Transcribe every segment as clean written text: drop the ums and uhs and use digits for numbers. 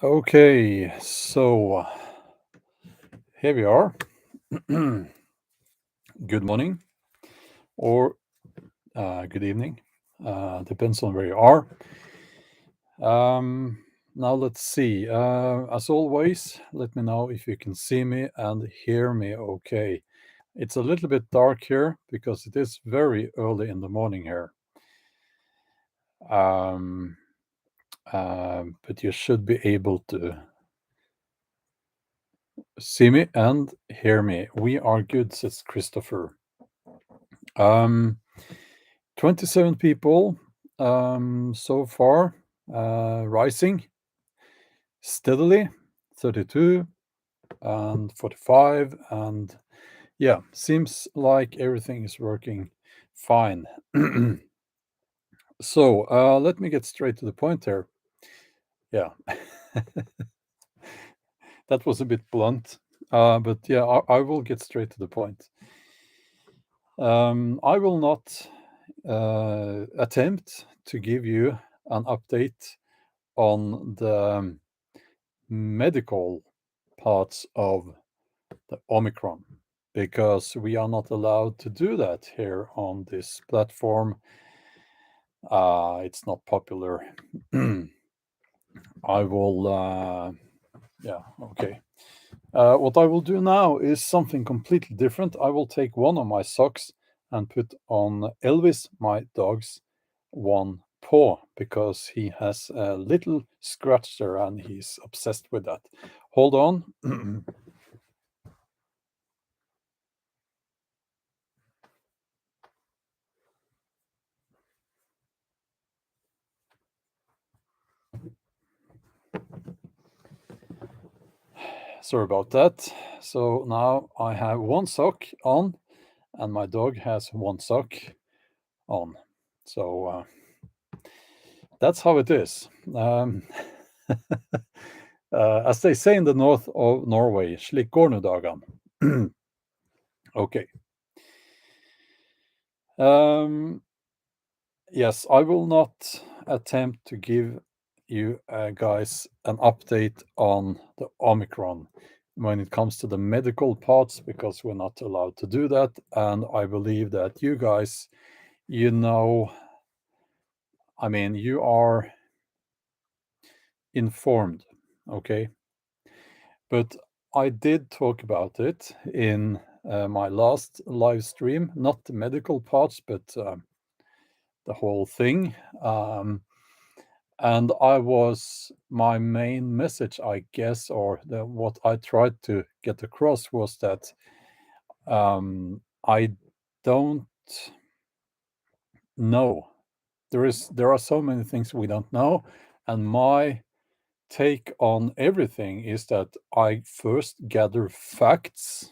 Okay, so here we are. Good morning or good evening. Depends on where you are. Now let's see. As always, let me know if you can see me and hear me okay. It's a little bit dark here because it is very early in the morning here. Um, but you should be able to see me and hear me. We are good, says Christopher. 27 people so far, rising steadily, 32 and 45, and yeah, seems like everything is working fine. So let me get straight to the point here. Yeah, that was a bit blunt, but yeah, I will get straight to the point. I will not attempt to give you an update on the medical parts of the Omicron because we are not allowed to do that here on this platform. It's not popular. I will, yeah, okay. What I will do now is something completely different. I will take one of my socks and put on Elvis, my dog's one paw, because he has a little scratch there and he's obsessed with that. Hold on. Sorry about that. So now I have one sock on and my dog has one sock on. So that's how it is. As they say in the north of Norway, slik går nu dagen. Okay. Yes, I will not attempt to give you guys an update on the Omicron when it comes to the medical parts because we're not allowed to do that. And I believe that you guys, you know, I mean, you are informed, okay? But I did talk about it in my last live stream, not the medical parts, but the whole thing. And my main message, I guess, or what I tried to get across was that I don't know. There are so many things we don't know, and my take on everything is that I first gather facts.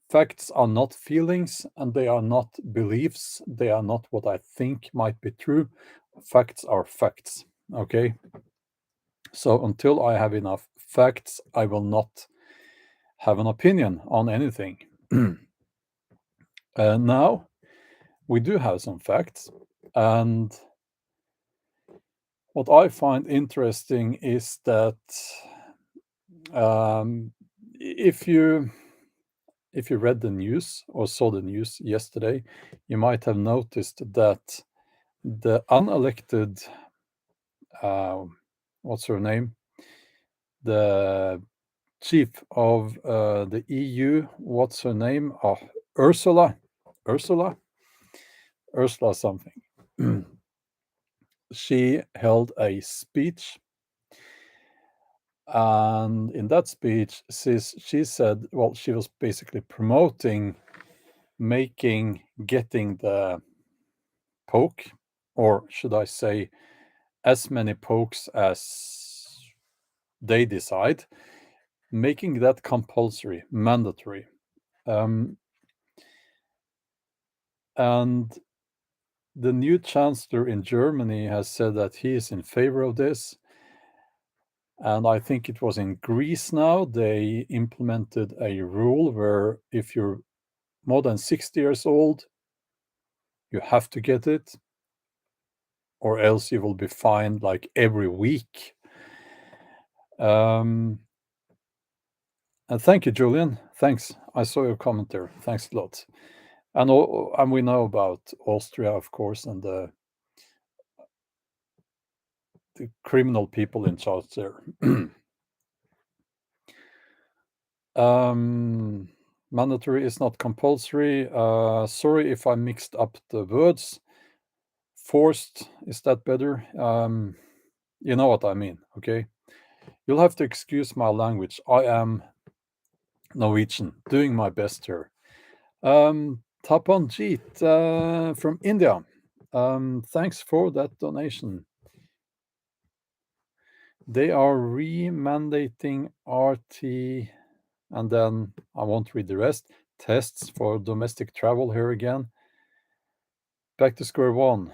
Facts are not feelings and they are not beliefs. They are not what I think might be true. Facts are facts. Okay. So until I have enough facts, I will not have an opinion on anything. Now, we do have some facts. And what I find interesting is that if you read the news or saw the news yesterday, you might have noticed that the unelected, what's her name? The chief of the EU, what's her name? Oh, Ursula something. She held a speech, and in that speech, she said, well, she was basically promoting getting the poke, or should I say, as many pokes as they decide, making that compulsory, mandatory. And the new chancellor in Germany has said that he is in favor of this. And I think it was in Greece now, they implemented a rule where if you're more than 60 years old, you have to get it, or else you will be fined like every week. And thank you, Julian. Thanks. I saw your comment there. Thanks a lot. And we know about Austria, of course, and the criminal people in charge there. Mandatory is not compulsory. Sorry if I mixed up the words. Forced, is that better? You know what I mean, okay? You'll have to excuse my language. I am Norwegian, doing my best here. Tapanjit from India. Thanks for that donation. They are re-mandating RT, and then I won't read the rest. Tests for domestic travel here again. Back to square one.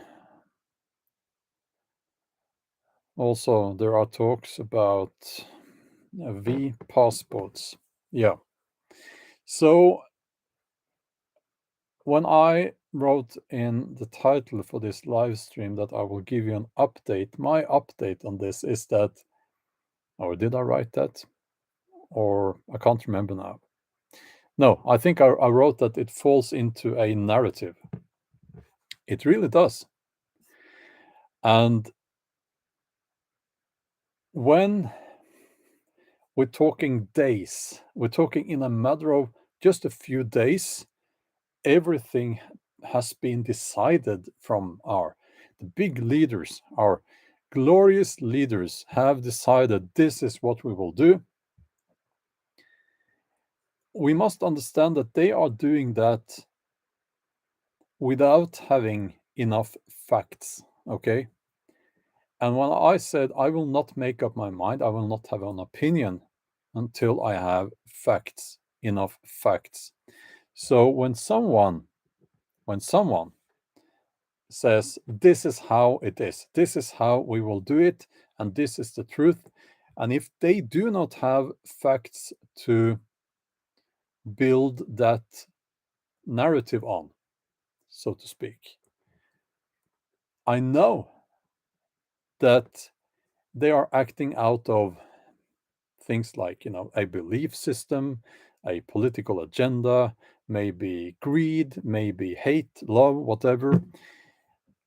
Also, there are talks about V passports. Yeah. So when I wrote in the title for this live stream that I will give you an update, my update on this is that, or did I write that? Or I can't remember now. No, I think I wrote that it falls into a narrative. It really does. And when we're talking days, we're talking in a matter of just a few days, everything has been decided from the big leaders, our glorious leaders have decided this is what we will do. We must understand that they are doing that without having enough facts, okay? And when I said I will not make up my mind, I will not have an opinion until I have facts, enough facts. So when someone says this is how it is, this is how we will do it, and this is the truth, and if they do not have facts to build that narrative on, so to speak, I know that they are acting out of things like, a belief system, a political agenda, maybe greed, maybe hate, love, whatever.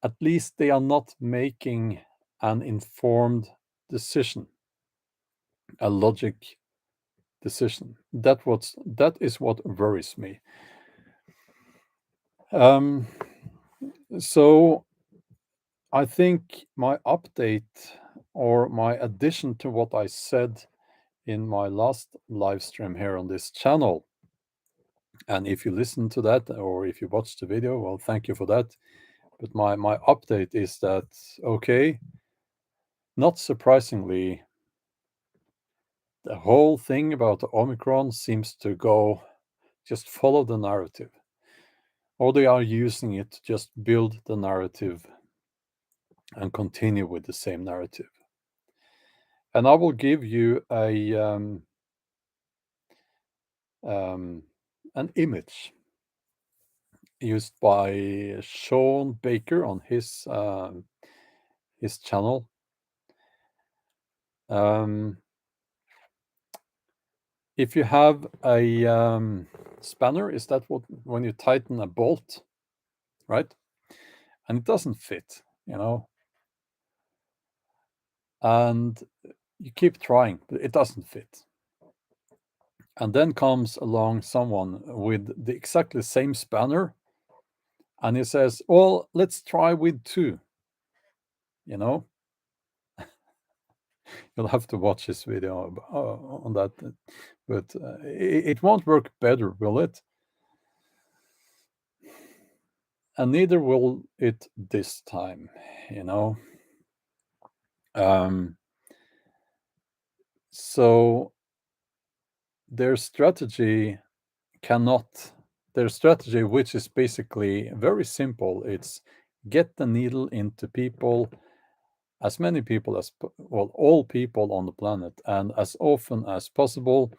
At least they are not making an informed decision, a logic decision. That is what worries me. So I think my update or my addition to what I said in my last live stream here on this channel, and if you listen to that or if you watch the video, well, thank you for that. But my update is that, okay, not surprisingly, the whole thing about the Omicron seems to go just follow the narrative, or they are using it to just build the narrative and continue with the same narrative. And I will give you an image used by Sean Baker on his channel. If you have a spanner, is that when you tighten a bolt, right? And it doesn't fit, and you keep trying, but it doesn't fit. And then comes along someone with the exactly same spanner, and he says, well, let's try with two, You'll have to watch this video on that, but it won't work better, will it? And neither will it this time, So their strategy, which is basically very simple, it's get the needle into people, as many people as all people on the planet, and as often as possible.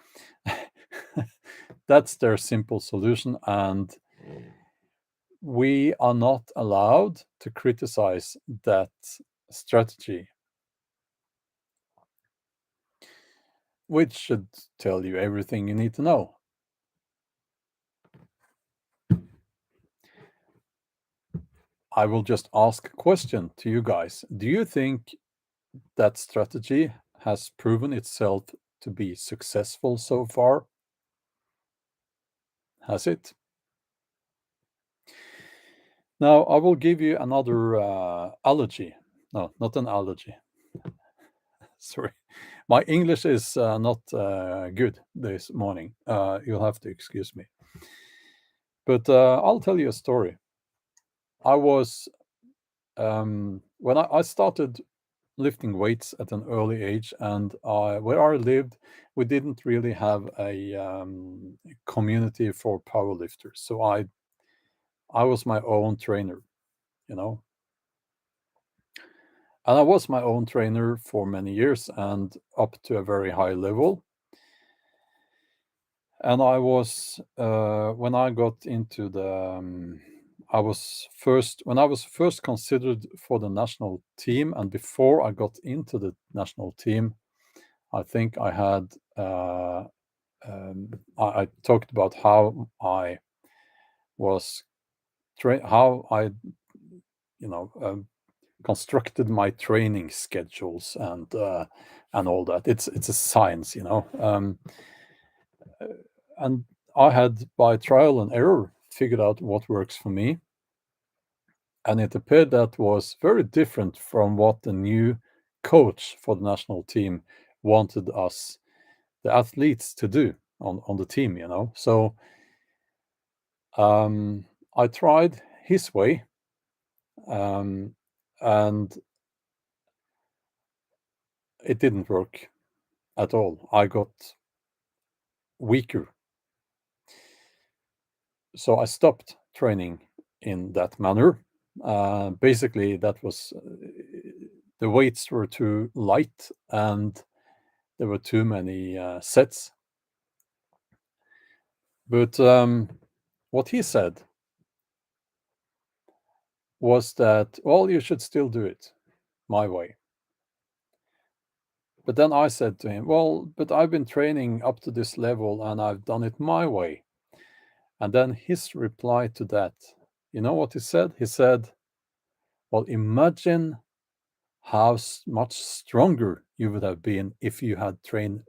That's their simple solution, and we are not allowed to criticize that strategy. which should tell you everything you need to know. I will just ask a question to you guys. Do you think that strategy has proven itself to be successful so far? Has it? Now, I will give you another allergy. No, not an allergy. Sorry. My English is not good this morning. You'll have to excuse me. But I'll tell you a story. I was, when I started lifting weights at an early age, and where I lived, we didn't really have a community for powerlifters. So I was my own trainer, you know. And I was my own trainer for many years and up to a very high level. And I was when I got into the when I was first considered for the national team, and before I got into the national team, I think I had I talked about how I was how I you know constructed my training schedules and all that. It's a science, and I had, by trial and error, figured out what works for me. And it appeared that was very different from what the new coach for the national team wanted us, the athletes, to do on the team. So I tried his way, um, and it didn't work at all. I got weaker. So I stopped training in that manner. Basically, that was the weights were too light and there were too many sets. But what he said was that, well, you should still do it my way. But then I said to him, well, but I've been training up to this level and I've done it my way. And then his reply to that, you know what he said? He said, well, imagine how much stronger you would have been if you had trained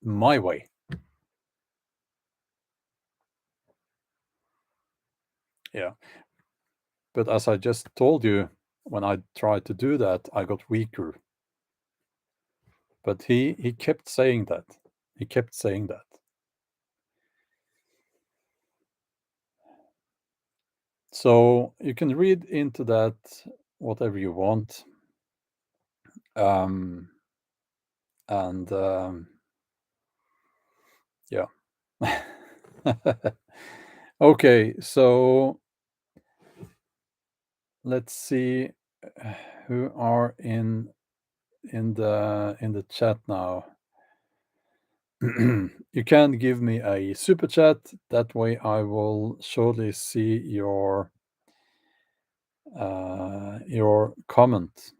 my way. Yeah. But as I just told you, when I tried to do that, I got weaker. But he kept saying that. He kept saying that. So you can read into that whatever you want. Um, and yeah. Okay, so let's see who are in the chat now. You can give me a super chat. That way I will surely see your comment.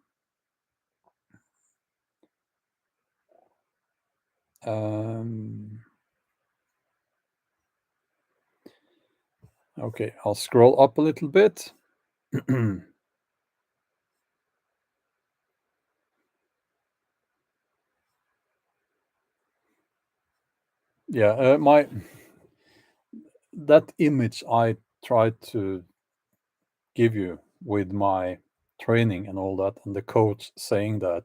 Okay, I'll scroll up a little bit. Yeah, that image I tried to give you with my training and all that, and the coach saying that.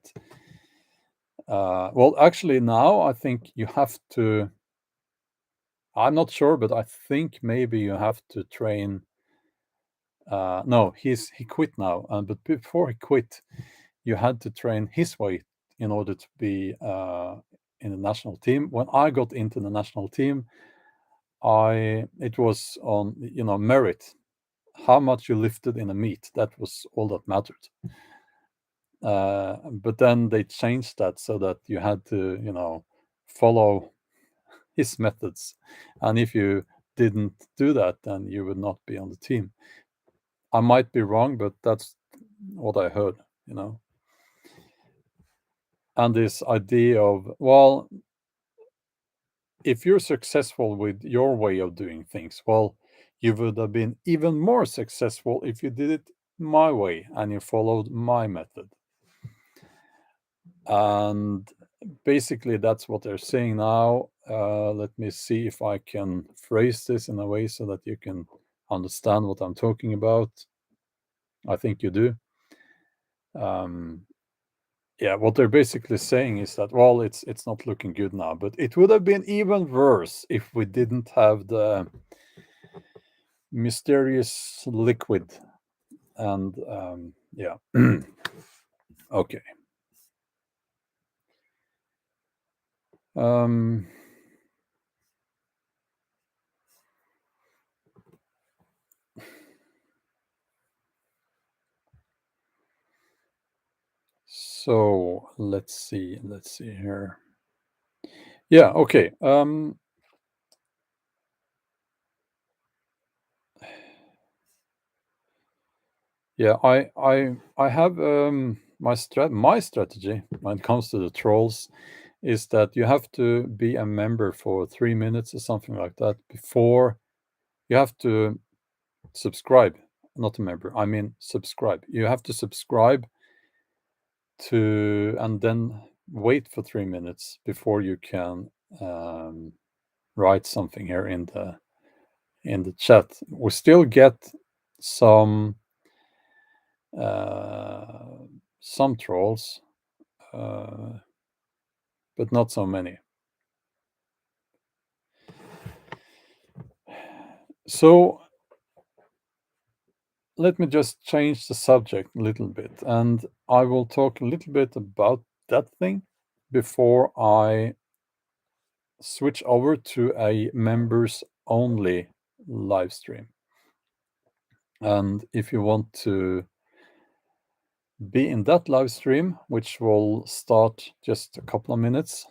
Well, actually, now I think you have to. I'm not sure, but I think maybe you have to train. No, he quit now, but before he quit, you had to train his way in order to be in the national team. When I got into the national team, it was on merit, how much you lifted in a meet. That was all that mattered. But then they changed that so that you had to follow his methods, and if you didn't do that, then you would not be on the team. I might be wrong, but that's what I heard. And this idea of, well, if you're successful with your way of doing things, well, you would have been even more successful if you did it my way and you followed my method. And basically, that's what they're saying now. Let me see if I can phrase this in a way so that you can understand what I'm talking about. I think you do. Yeah, what they're basically saying is that, well, it's not looking good now, but it would have been even worse if we didn't have the mysterious liquid. And yeah. Okay. So let's see here. Yeah, okay. Yeah, I have my strategy when it comes to the trolls is that you have to be a member for 3 minutes or something like that before you have to subscribe. Not a member, I mean subscribe. You have to subscribe to and then wait for 3 minutes before you can write something here in the chat. We still get some trolls, but not so many. So let me just change the subject a little bit, and I will talk a little bit about that thing before I switch over to a members only live stream. And if you want to be in that live stream, which will start just a couple of minutes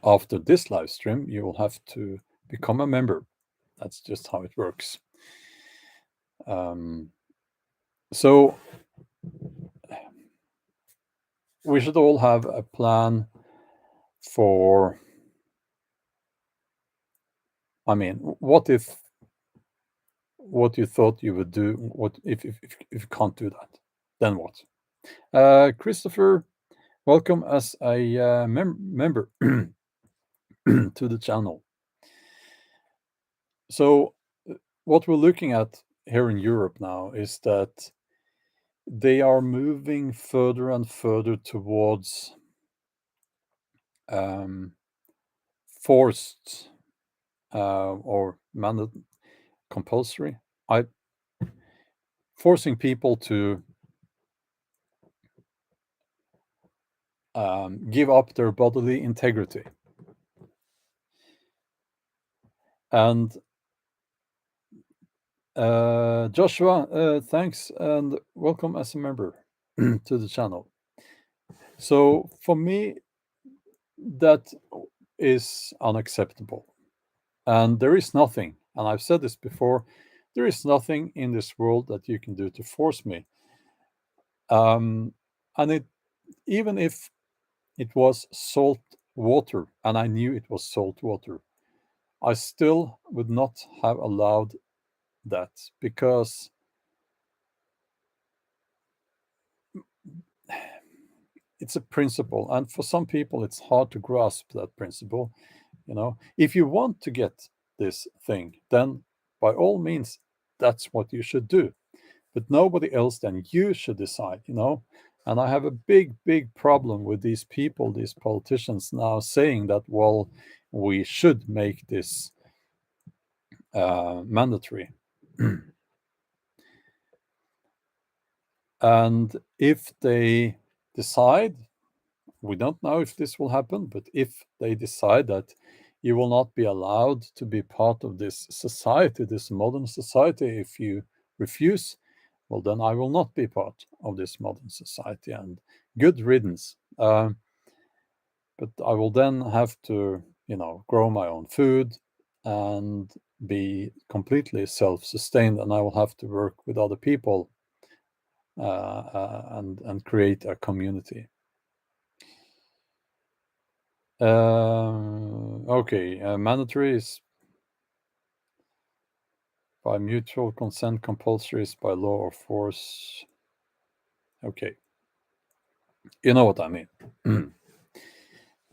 after this live stream, you will have to become a member. That's just how it works. So we should all have a plan for, I mean, what you thought you would do, what if you can't do that, then what? Christopher, welcome as a member to the channel. So what we're looking at here in Europe now is that they are moving further and further towards forced or compulsory, forcing people to give up their bodily integrity. And Joshua, thanks and welcome as a member to the channel. So for me, that is unacceptable. And there is nothing, and I've said this before, there is nothing in this world that you can do to force me. And even if it was salt water, and I knew it was salt water, I still would not have allowed that, because it's a principle, and for some people it's hard to grasp that principle. If you want to get this thing, then by all means that's what you should do, but nobody else than you should decide. And I have a big problem with these people, these politicians now saying that, well, we should make this mandatory. And if they decide, we don't know if this will happen, but if they decide that you will not be allowed to be part of this society, this modern society, if you refuse, well, then I will not be part of this modern society, and good riddance. But I will then have to, grow my own food and be completely self-sustained, and I will have to work with other people and create a community. Okay, mandatory is by mutual consent, compulsory is by law or force. Okay, you know what I mean.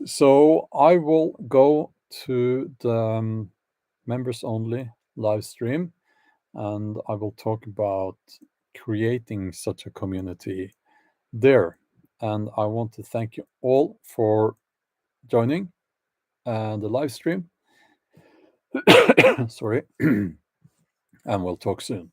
So I will go to the members only live stream, and I will talk about creating such a community there. And I want to thank you all for joining the live stream. Sorry. And we'll talk soon.